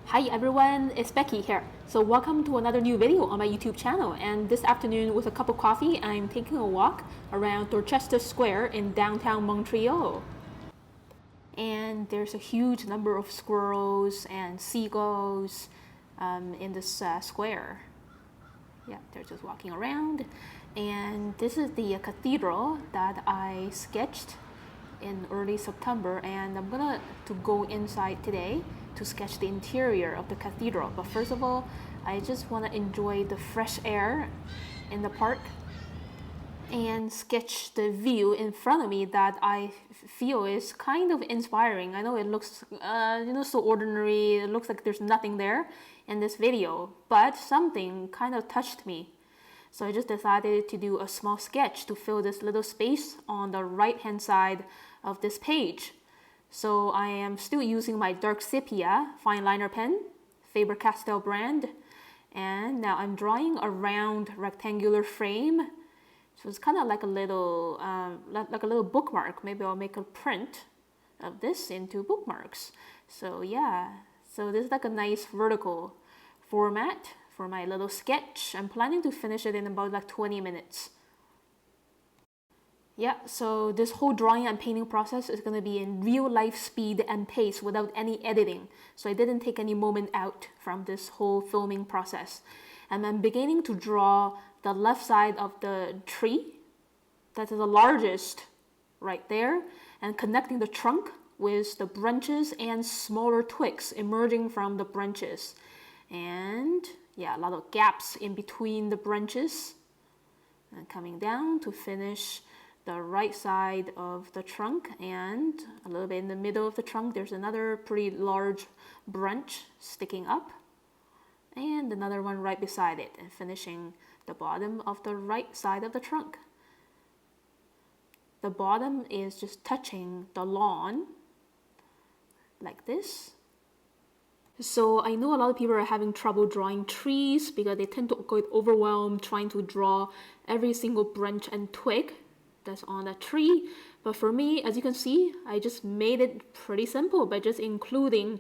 Hi everyone, it's Becky here. So welcome to another new video on my YouTube channel. And this afternoon with a cup of coffee, I'm taking a walk around Dorchester Square in downtown Montreal. And there's a huge number of squirrels and seagulls in this square. Yeah, they're just walking around. And this is the cathedral that I sketched in early September, and I'm gonna go inside today to sketch the interior of the cathedral. But first of all, I just want to enjoy the fresh air in the park and sketch the view in front of me that I feel is kind of inspiring. I know it looks so ordinary, it looks like there's nothing there in this video, but something kind of touched me. So I just decided to do a small sketch to fill this little space on the right hand side of this page. So I am still using my dark sepia fine liner pen, Faber-Castel brand, and now I'm drawing a round rectangular frame. So it's kind of like a little bookmark. Maybe I'll make a print of this into bookmarks. So yeah, so this is like a nice vertical format for my little sketch. I'm planning to finish it in about like 20 minutes. Yeah, so this whole drawing and painting process is going to be in real life speed and pace without any editing. So I didn't take any moment out from this whole filming process. And I'm beginning to draw the left side of the tree. That is the largest right there. And connecting the trunk with the branches and smaller twigs emerging from the branches. And yeah, a lot of gaps in between the branches. And coming down to finish the right side of the trunk, and a little bit in the middle of the trunk there's another pretty large branch sticking up, and another one right beside it, and finishing the bottom of the right side of the trunk. The bottom is just touching the lawn like this. So I know a lot of people are having trouble drawing trees because they tend to get overwhelmed trying to draw every single branch and twig that's on a tree. But for me, as you can see, I just made it pretty simple by just including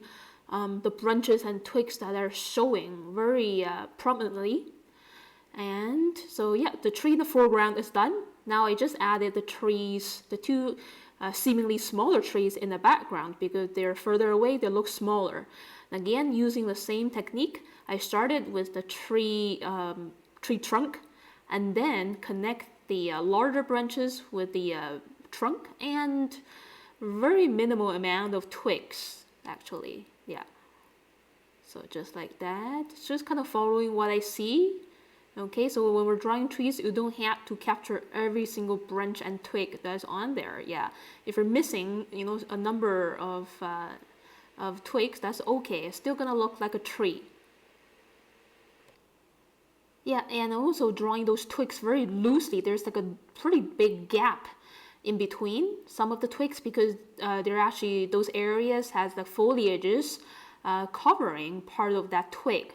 the branches and twigs that are showing very prominently. And so yeah, the tree in the foreground is done. Now I just added the trees, the two seemingly smaller trees in the background because they're further away, they look smaller. Again, using the same technique, I started with the tree trunk and then connect the larger branches with the trunk and very minimal amount of twigs actually. Yeah, so just like that, it's just kind of following what I see. Okay, so when we're drawing trees, you don't have to capture every single branch and twig that's on there. Yeah, if you're missing a number of twigs, that's okay, it's still gonna look like a tree. Yeah, and also drawing those twigs very loosely. There's like a pretty big gap in between some of the twigs because they're actually, those areas has the foliages covering part of that twig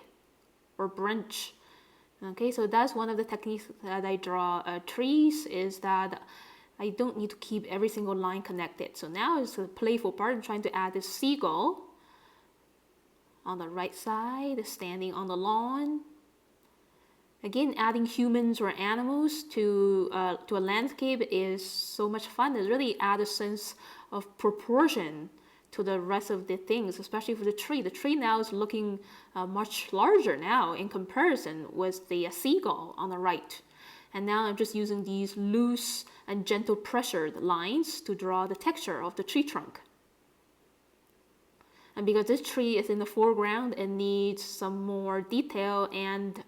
or branch. Okay, so that's one of the techniques that I draw trees, is that I don't need to keep every single line connected. So now it's the playful part. I'm trying to add this seagull on the right side, standing on the lawn. Again, adding humans or animals to a landscape is so much fun. It really adds a sense of proportion to the rest of the things, especially for the tree. The tree now is looking much larger now in comparison with the seagull on the right. And now I'm just using these loose and gentle pressured lines to draw the texture of the tree trunk. And because this tree is in the foreground, it needs some more detail and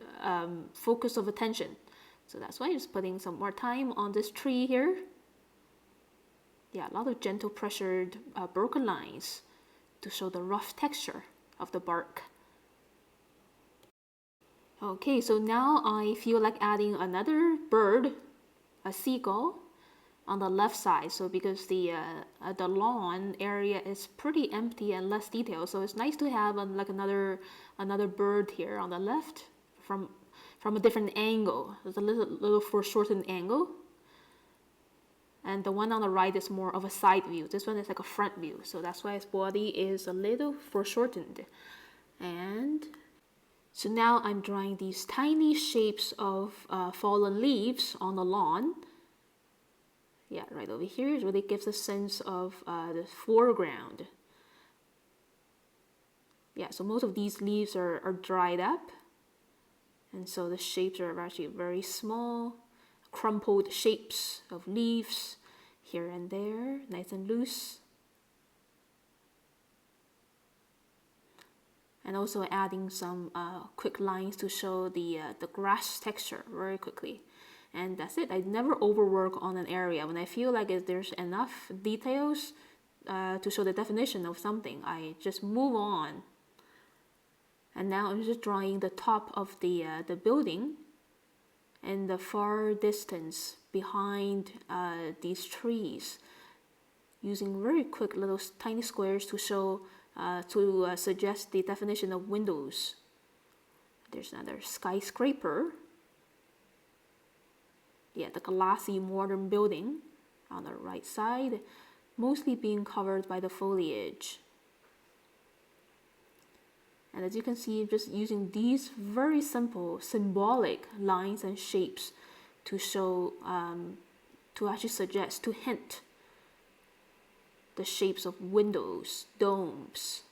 focus of attention. So that's why I'm just putting some more time on this tree here. Yeah, a lot of gentle pressured broken lines to show the rough texture of the bark. Okay, so now I feel like adding another bird, a seagull, on the left side. So because the lawn area is pretty empty and less detailed, so it's nice to have like another bird here on the left from a different angle. It's a little foreshortened angle. And the one on the right is more of a side view. This one is like a front view, so that's why its body is a little foreshortened. And so now I'm drawing these tiny shapes of fallen leaves on the lawn. Yeah, right over here, it really gives a sense of the foreground. Yeah, so most of these leaves are dried up, and so the shapes are actually very small, crumpled shapes of leaves here and there, nice and loose. And also adding some quick lines to show the grass texture very quickly. And that's it. I never overwork on an area. When I feel like there's enough details to show the definition of something, I just move on. And now I'm just drawing the top of the building and the far distance behind these trees, using very quick little tiny squares to show suggest the definition of windows. There's another skyscraper. Yeah, the glassy modern building on the right side, mostly being covered by the foliage. And as you can see, just using these very simple symbolic lines and shapes to show, to actually suggest, to hint the shapes of windows, domes.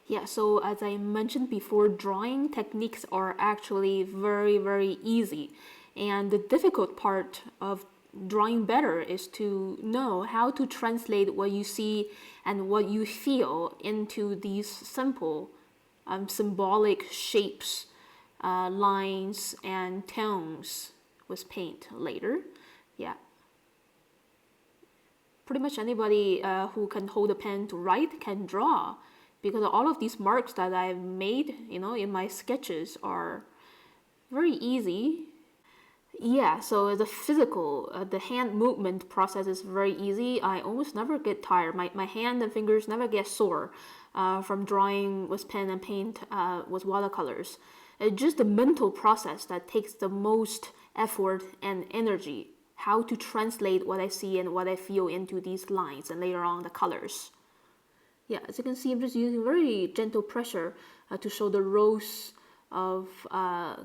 Yeah, so as I mentioned before, drawing techniques are actually very, very easy. And the difficult part of drawing better is to know how to translate what you see and what you feel into these simple symbolic shapes, lines, and tones with paint later. Yeah. Pretty much anybody who can hold a pen to write can draw, because all of these marks that I've made, in my sketches are very easy. Yeah, so the physical, the hand movement process is very easy. I almost never get tired. My hand and fingers never get sore from drawing with pen and paint with watercolors. It's just the mental process that takes the most effort and energy. How to translate what I see and what I feel into these lines and later on the colors. Yeah, as you can see, I'm just using very gentle pressure to show the rows of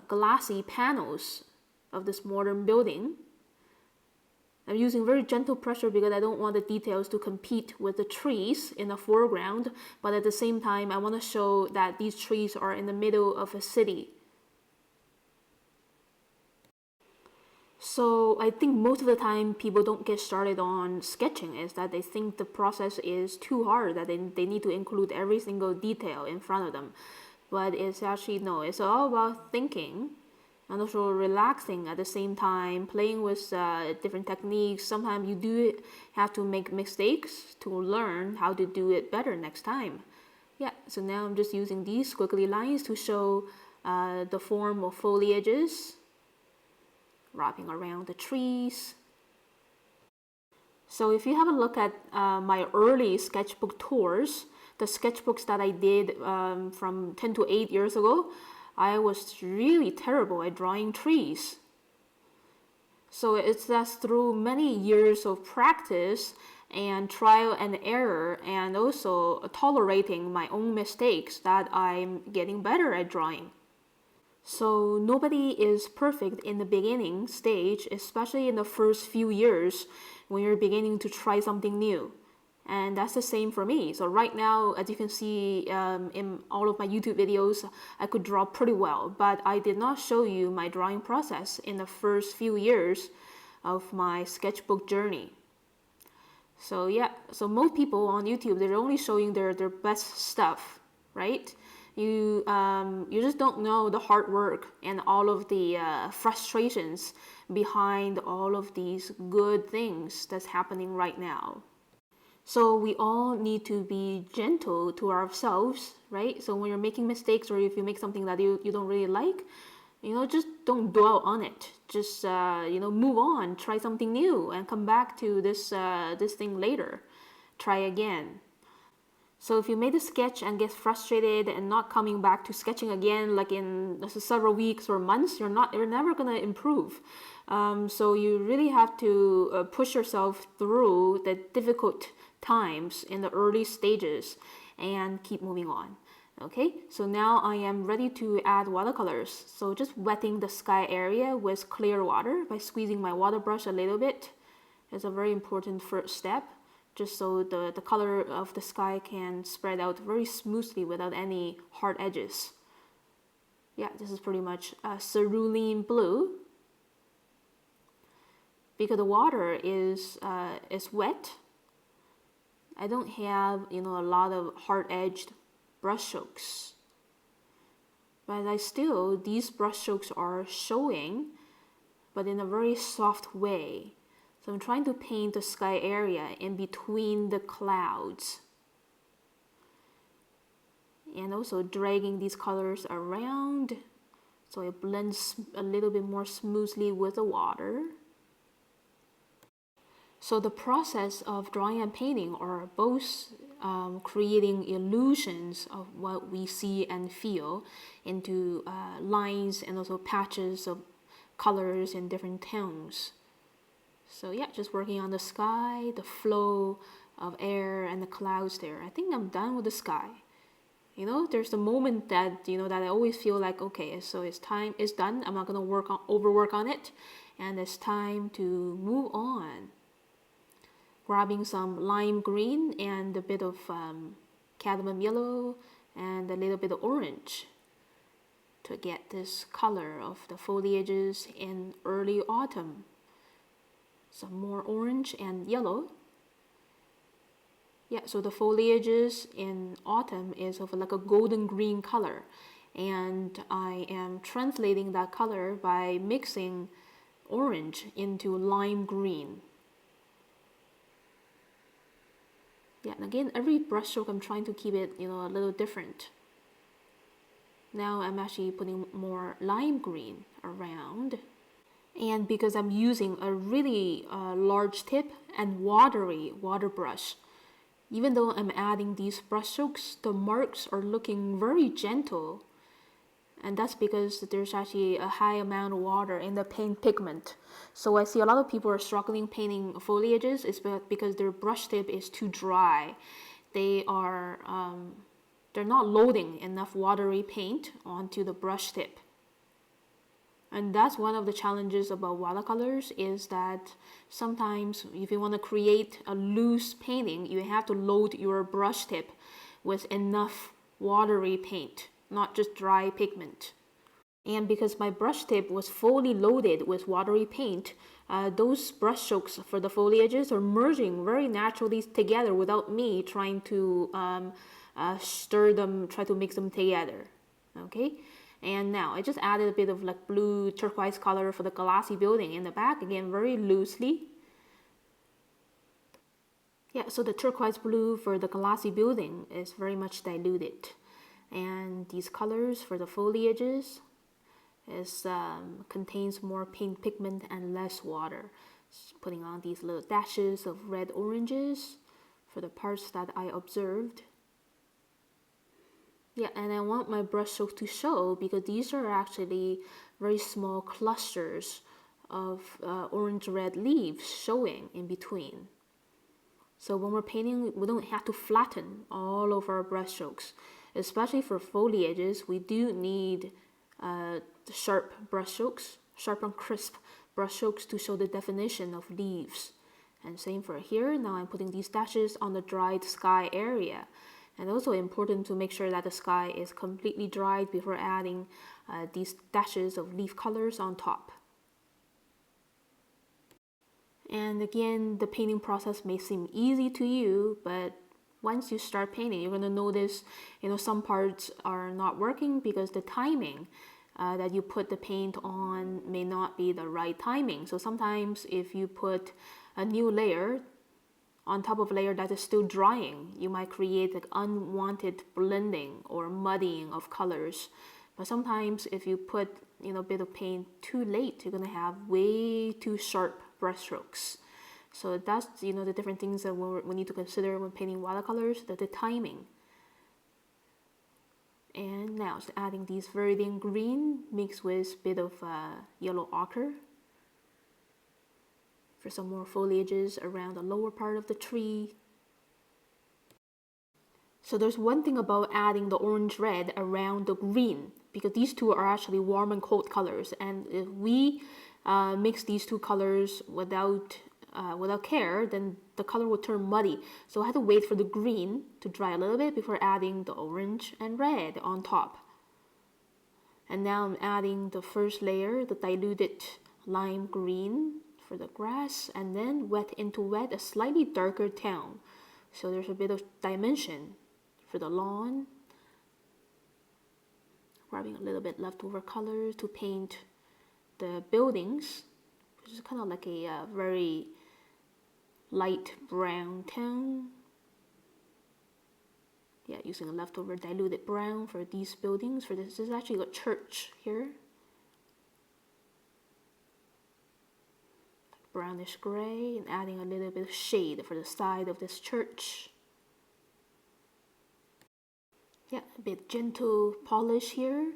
glassy panels of this modern building. I'm using very gentle pressure because I don't want the details to compete with the trees in the foreground, but at the same time I want to show that these trees are in the middle of a city. So I think most of the time people don't get started on sketching is that they think the process is too hard, that they need to include every single detail in front of them. But it's actually, no, it's all about thinking and also relaxing at the same time, playing with different techniques. Sometimes you do have to make mistakes to learn how to do it better next time. Yeah, so now I'm just using these squiggly lines to show the form of foliages wrapping around the trees. So if you have a look at my early sketchbook tours, the sketchbooks that I did from 10 to 8 years ago, I was really terrible at drawing trees. So it's just through many years of practice and trial and error, and also tolerating my own mistakes, that I'm getting better at drawing. So nobody is perfect in the beginning stage, especially in the first few years when you're beginning to try something new. And that's the same for me. So right now, as you can see in all of my YouTube videos, I could draw pretty well, but I did not show you my drawing process in the first few years of my sketchbook journey. So yeah, so most people on YouTube, they're only showing their best stuff, right? You just don't know the hard work and all of the frustrations behind all of these good things that's happening right now. So we all need to be gentle to ourselves, right? So when you're making mistakes, or if you make something that you don't really like, just don't dwell on it. Just move on, try something new, and come back to this thing later. Try again. So if you made a sketch and get frustrated and not coming back to sketching again, like in several weeks or months, you're never gonna improve. So you really have to push yourself through the difficult times in the early stages and keep moving on. Okay, so now I am ready to add watercolors. So just wetting the sky area with clear water by squeezing my water brush a little bit is a very important first step, just so the color of the sky can spread out very smoothly without any hard edges. Yeah, this is pretty much cerulean blue. Because the water is wet, I don't have a lot of hard-edged brush strokes, but these brush strokes are showing, but in a very soft way. So I'm trying to paint the sky area in between the clouds, and also dragging these colors around so it blends a little bit more smoothly with the water. So the process of drawing and painting are both creating illusions of what we see and feel into lines and also patches of colors in different tones. So yeah, just working on the sky, the flow of air and the clouds there. I think I'm done with the sky. There's the moment that that I always feel like, okay, so it's done. I'm not gonna overwork on it, and it's time to move on. Grabbing some lime green and a bit of cadmium yellow and a little bit of orange to get this color of the foliages in early autumn. Some more orange and yellow. Yeah, so the foliages in autumn is of like a golden green color, and I am translating that color by mixing orange into lime green. Yeah, and again, every brushstroke I'm trying to keep it, a little different. Now I'm actually putting more lime green around. And because I'm using a really large tip and watery water brush, even though I'm adding these brushstrokes, the marks are looking very gentle. And that's because there's actually a high amount of water in the paint pigment. So I see a lot of people are struggling painting foliages is because their brush tip is too dry. They're not loading enough watery paint onto the brush tip. And that's one of the challenges about watercolors, is that sometimes if you want to create a loose painting, you have to load your brush tip with enough watery paint, not just dry pigment. And because my brush tip was fully loaded with watery paint, those brush strokes for the foliages are merging very naturally together without me trying to stir them, try to mix them together. Okay, and now I just added a bit of like blue turquoise color for the glassy building in the back, again very loosely. Yeah, so the turquoise blue for the glassy building is very much diluted, and these colors for the foliages contains more paint pigment and less water. Just putting on these little dashes of red oranges for the parts that I observed. Yeah, and I want my brush strokes to show because these are actually very small clusters of orange-red leaves showing in between. So when we're painting, we don't have to flatten all of our brush strokes. Especially for foliages, we do need sharp brushstrokes, sharp and crisp brushstrokes to show the definition of leaves. And same for here. Now I'm putting these dashes on the dried sky area. And also important to make sure that the sky is completely dried before adding these dashes of leaf colors on top. And again, the painting process may seem easy to you, but once you start painting, you're going to notice, some parts are not working because the timing that you put the paint on may not be the right timing. So sometimes if you put a new layer on top of a layer that is still drying, you might create like unwanted blending or muddying of colors. But sometimes if you put a bit of paint too late, you're going to have way too sharp brush strokes. So that's the different things that we need to consider when painting watercolors, the timing. And now just adding these verdant green mixed with a bit of yellow ochre. for some more foliages around the lower part of the tree. So there's one thing about adding the orange-red around the green, because these two are actually warm and cold colors, and if we mix these two colors without care, then the color will turn muddy. So I had to wait for the green to dry a little bit before adding the orange and red on top. And now I'm adding the first layer, the diluted lime green for the grass, and then wet into wet, a slightly darker tone. So there's a bit of dimension for the lawn. Grabbing a little bit leftover color to paint the buildings, which is kind of like a very light brown tone. Yeah, using a leftover diluted brown for these buildings. For this is actually a church here. Brownish gray, and adding a little bit of shade for the side of this church. Yeah, a bit gentle polish here.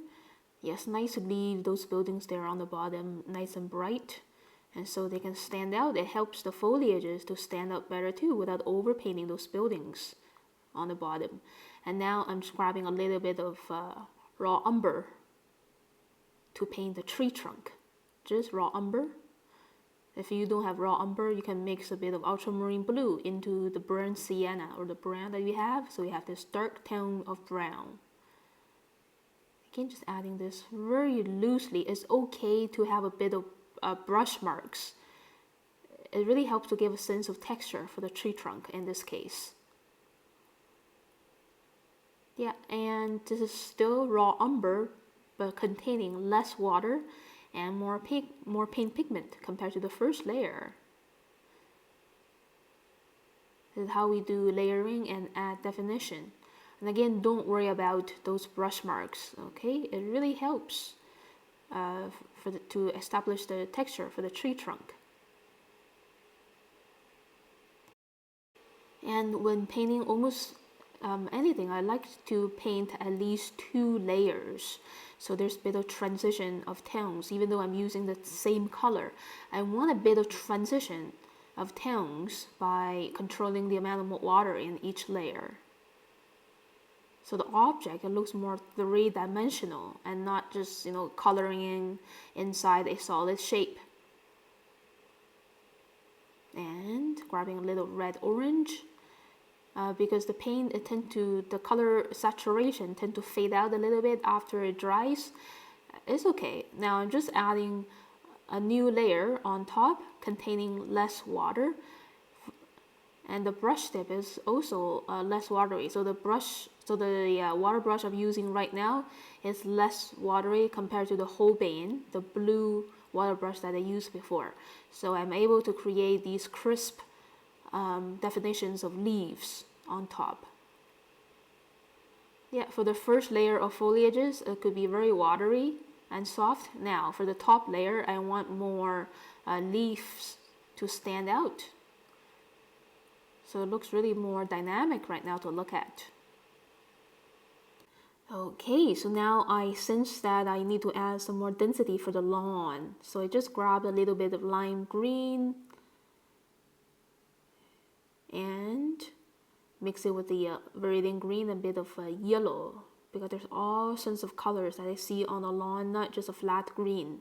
Yes, nice to leave those buildings there on the bottom nice and bright, and so they can stand out. It helps the foliages to stand out better too without overpainting those buildings on the bottom. And now I'm just grabbing a little bit of raw umber to paint the tree trunk. Just raw umber. If you don't have raw umber, you can mix a bit of ultramarine blue into the burnt sienna or the brown that we have. So we have this dark tone of brown. Again, just adding this very loosely. It's okay to have a bit of brush marks. It really helps to give a sense of texture for the tree trunk in this case. Yeah, and this is still raw umber, but containing less water and more paint pigment compared to the first layer. This is how we do layering and add definition. And again, don't worry about those brush marks, okay? It really helps to establish the texture for the tree trunk. And when painting almost anything, I like to paint at least 2 layers. So there's a bit of transition of tones, even though I'm using the same color. I want a bit of transition of tones by controlling the amount of water in each layer. So the object, it looks more 3-dimensional and not just, coloring in inside a solid shape. And grabbing a little red orange. Because the paint, the color saturation tend to fade out a little bit after it dries. It's okay. Now I'm just adding a new layer on top containing less water, and the brush tip is also less watery. So the water brush I'm using right now is less watery compared to the Holbein, the blue water brush that I used before. So I'm able to create these crisp definitions of leaves on top. Yeah, for the first layer of foliages, it could be very watery and soft. Now, for the top layer, I want more leaves to stand out. So it looks really more dynamic right now to look at. Okay, so now I sense that I need to add some more density for the lawn. So I just grabbed a little bit of lime green and mix it with the viridian green and a bit of yellow, because there's all sorts of colors that I see on the lawn, not just a flat green.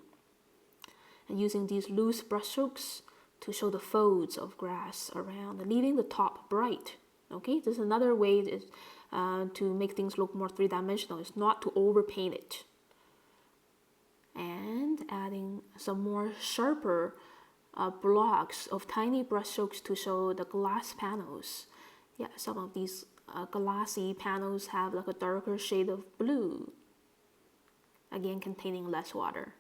And using these loose brush strokes to show the folds of grass around, leaving the top bright. Okay, this is another way to make things look more 3-dimensional, is not to overpaint it. And adding some more sharper blocks of tiny brush strokes to show the glass panels. Yeah, some of these glassy panels have like a darker shade of blue, again containing less water.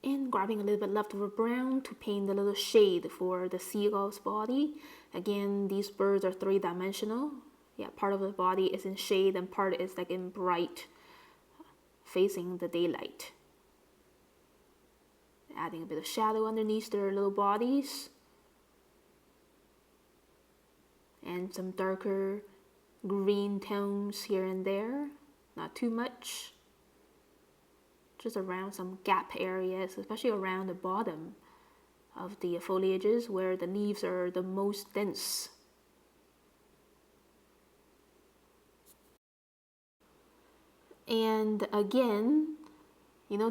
And grabbing a little bit leftover brown to paint a little shade for the seagull's body. Again, these birds are 3-dimensional. Yeah, part of the body is in shade and part is like in bright, facing the daylight. Adding a bit of shadow underneath their little bodies. And some darker green tones here and there, not too much. just around some gap areas, especially around the bottom of the foliages where the leaves are the most dense. And again,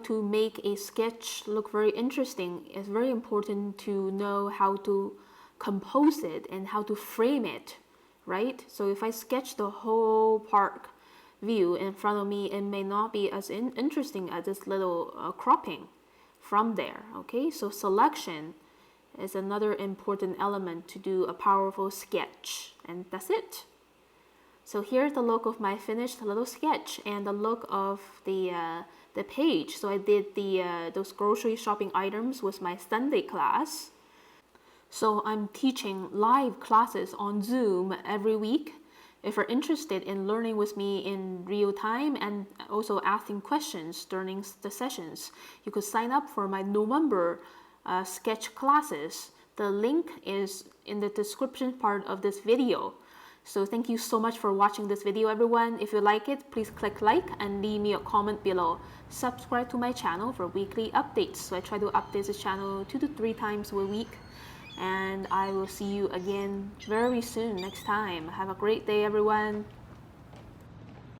to make a sketch look very interesting, it's very important to know how to compose it and how to frame it, right? So if I sketch the whole park view in front of me, it may not be as interesting as this little cropping from there, okay? So selection is another important element to do a powerful sketch, and that's it. So here's the look of my finished little sketch and the look of the page. So I did those grocery shopping items with my Sunday class. So I'm teaching live classes on Zoom every week. If you're interested in learning with me in real time and also asking questions during the sessions, you could sign up for my November sketch classes. The link is in the description part of this video. So thank you so much for watching this video, everyone. If you like it, please click like and leave me a comment below. Subscribe to my channel for weekly updates. So I try to update this channel 2 to 3 times a week. And I will see you again very soon next time. Have a great day, everyone.